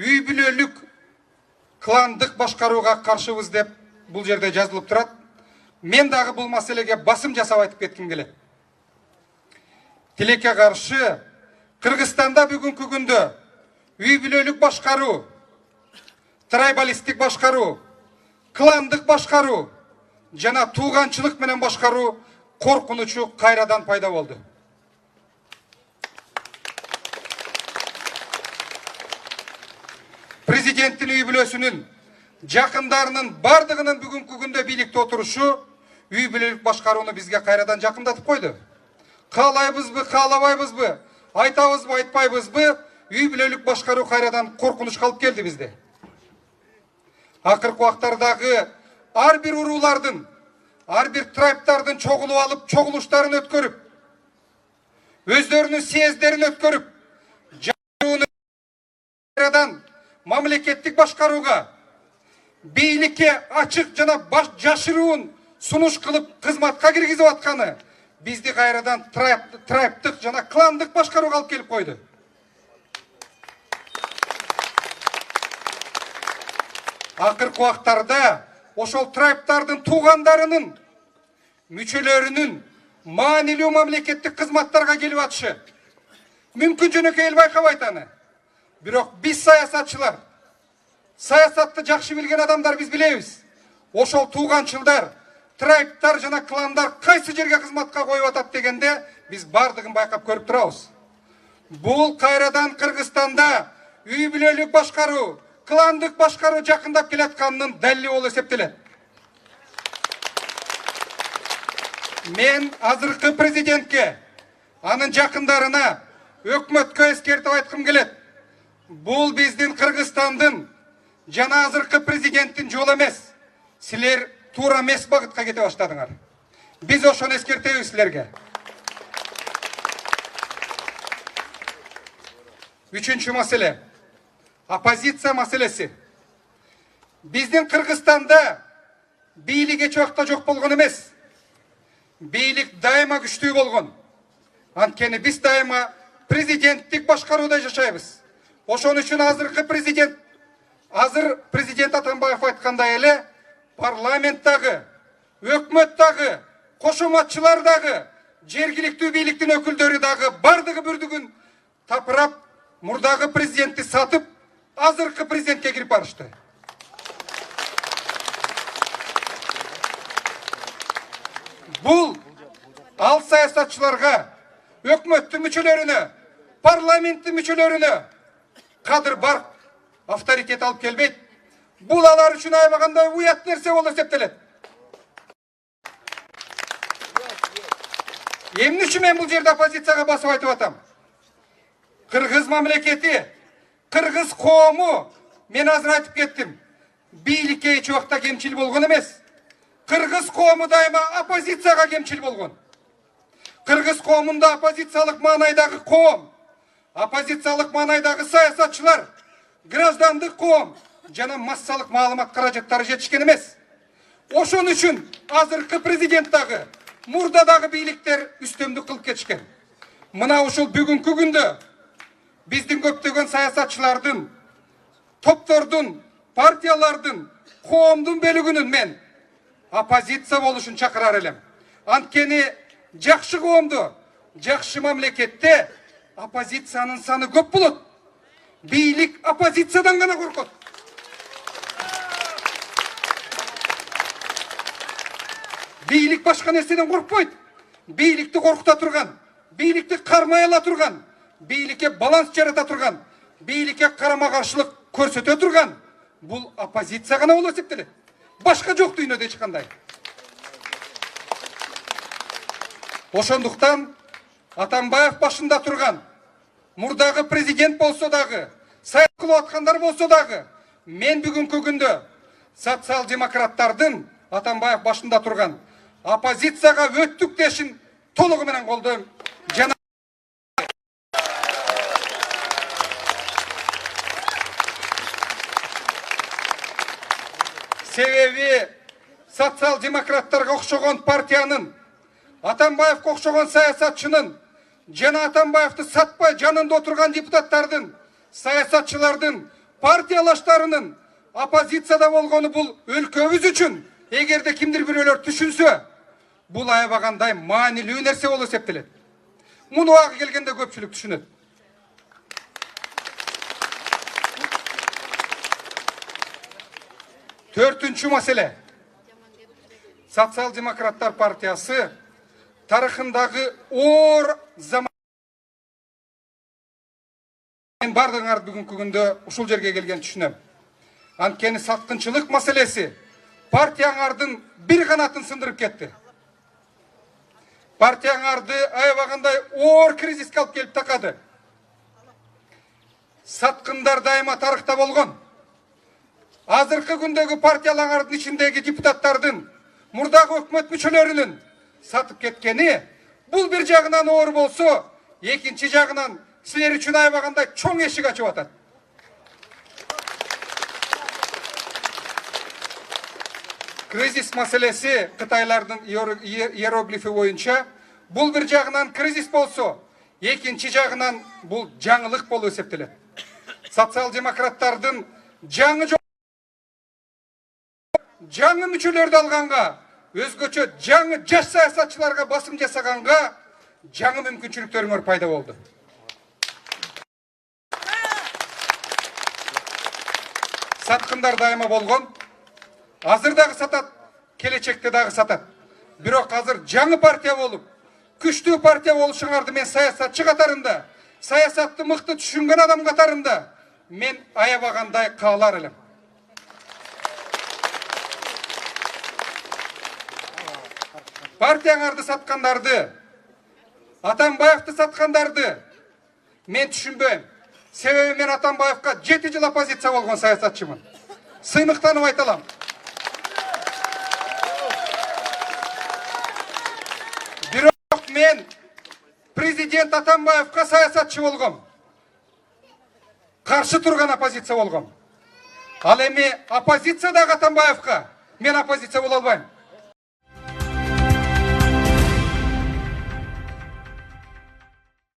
үй бүлөлүк кландык башкарууга каршыбыз деп бул жерде жазылып турат. Мен дагы бул маселеге басым жасап айтып кетким келет. Тилекке каршы Кыргызстанда бүгүнкү күндө үй бүлөлүк башкаруу, трайбалисттик башкаруу, кландык башкаруу жана тууганчылык менен башкаруу коркунучу кайрадан пайда болду. Президенттин үй бүлөсүнүн жакындарынын бардыгынын бүгүнкү күндө бийликте отурушу үй бүлөлүк башкарууну бизге кайрадан жакындатып койду. Каалайбызбы, каалабайбызбы, айтабызбы, айтпайбызбы, үй бүлөлүк башкаруу кайрадан коркунучка алып келди бизде. Акыркы убактардагы ар бир уруулардын, ар бир трайбтардын чогулуп алып, чогулуштарын өткөрүп, өздөрүнүн съездерин өткөрүп, кайрадан мамлекеттик башкарууга, бийликке ачык жана жашыруун сунуш кылып кызматка киргизип атканы бизди кайрадан трайбтык жана кландык башкарууга алып келип койду. Акыркы убактарда ошол трайбтардын туугандарынын мүчөлөрүнүн маанилүү мамлекеттик кызматтарга келип атышы мүмкүн жөнөкөй эл байкабайт аны. Бирок биз саясатчылар, саясатты жакшы билген адамдар биз билебиз. Ошол тууганчылдар, трайбтар жана кландар кайсы жерге кызматка коюп атат дегенде биз бардыгын байкап көрүп турабыз. Бул кайрадан Кыргызстанда үй бүлөлүк башкаруу, кландык башкаруу жакындап келатканынын далили болуп эсептелет. Мен азыркы президентке, анын жакындарына, өкмөткө эскертип айткым келет. Бул биздин Кыргызстандын жана азыркы президенттин жолу эмес. Силер туура эмес багытка кете баштадыңар. Биз ошону эскертебиз силерге. Үчүнчү маселе. Оппозиция маселеси. Биздин Кыргызстанда бийлик эч убакта жок болгон эмес. Бийлик дайыма күчтүү болгон. Анткени биз дайыма президенттик башкарууда жашайбыз. Ошон үчүн азыр президент Атамбаев айткандай эле парламенттагы, өкмөттагы, кошоматчылар дагы, жергиликтүү бийликтин өкүлдөрү дагы бардыгы бүрдүгүн тапырап, мурдагы президентти сатып, азыркы президентке кирип барышты. Бул ал саясатчыларга, өкмөттүн мүчөлөрүнө, парламенттин мүчөлөрүнө кадыр бар авторитет алып келбейт. Бул алар үчүн айбагандай уят нерсе болуп эсептелет. Эмне үчүн мен бул жерде оппозицияга басып айтып атам? Кыргыз мамлекети, кыргыз коому, мен азыр айтып кеттим, бийликке эч убакта кемчил болгон эмес. Кыргыз коому дайыма оппозицияга кемчил болгон. Кыргыз коомунда оппозициялык маанайдагы коом, оппозициялык маанайдагы саясатчылар, граждандык коом жана массалык маалымат каражаттары жетишкен эмес. Ошон үчүн азыркы президент дагы, мурдадагы бийликтер үстөмдүк кылып кетишкен. Мына ушул бүгүнкү күндө биздин көптөгөн саясатчылардын, топтордун, партиялардын, коомдун бөлүгүнүн мен оппозиция болушун чакырар элем. Анткени жакшы коомдо, жакшы мамлекетте оппозициянын саны көп болот. Бийлик оппозициядан гана коркот. Бийлик башка нерседен коркпойт. Бийликти коркута турган, бийликти кармай ала турган, бийликке баланс жарата турган, бийликке карама-каршылык көрсөтө турган бул оппозиция гана болуп эсептелет. Башка жок дүйнөдө эч кандай. Ошондуктан Атамбаев башында турган, мурдагы президент болсо дагы, саясат кылып аткандар болсо дагы, мен бүгүнкү күндө социал-демократтардын Атамбаев башында турган оппозицияга өттүк дешин толугу менен колдойм. Жана себеби социал-демократтарга окшогон партиянын, Атамбаевке окшогон саясатчынын жана Атамбаевти сатпай жанында отурган депутаттардын, саясатчылардын партиялаштарынын оппозицияда болгону бул өлкөбүз үчүн эгерде кимдир бирөөлөр түшүнсө, бул аябагандай маанилүү нерсе болуп эсептелет. Муну ага келгенде көпчүлүк түшүнөт. Төртүнчү маселе. Социал-демократтар партиясы тарыхындагы оор заман. Мен бардыңар бүгүнкү күндө ушул жерге келген түшүнөм. Анткени саткынчылык маселеси партияңардын бир канатын сындырып кетти. Партияңарды аябагандай оор кризиске алып келип такады. Саткындар дайыма тарыхта болгон. Азыркы күндөгү партияларыңардын ичиндеги депутаттардын, мурдагы өкмөт мүчөлөрүнүн сатып кеткени бул бир жагынан оор болсо, экинчи жагынан силер үчүн аябагандай чоң эшик ачып атат. Кризис маселеси Кытайлардын иероглифи боюнча бул бир жагынан кризис болсо, экинчи жагынан бул жаңылык болуп эсептелет. Социал-демократтардын жаңы мүчөлөрдү алганга, өзгөчө жаңы жаш саясатчыларга басым жасаганга жаңы мүмкүнчүлүктөрүңөр пайда болду. Саткындар дайыма болгон, азыр дагы сатат, келечекте дагы сатат. Бирок азыр жаңы партия болуп, күчтүү партия болушуңарды мен саясатчы катарында, саясатты мыкты түшүнгөн адам катарында мен аябагандай каалар элем. Партияңарды саткандарды, Атамбаевди саткандарды мен түшүнбөйм. Себеби мен Атамбаевга 7 жыл оппозиция болгон саясатчымын. Сыймыктанып айталам. Бирок мен президент Атамбаевга саясатчы болгом. Каршы турган оппозиция болгом. Ал эми оппозициядагы Атамбаевга мен оппозиция боло албайм.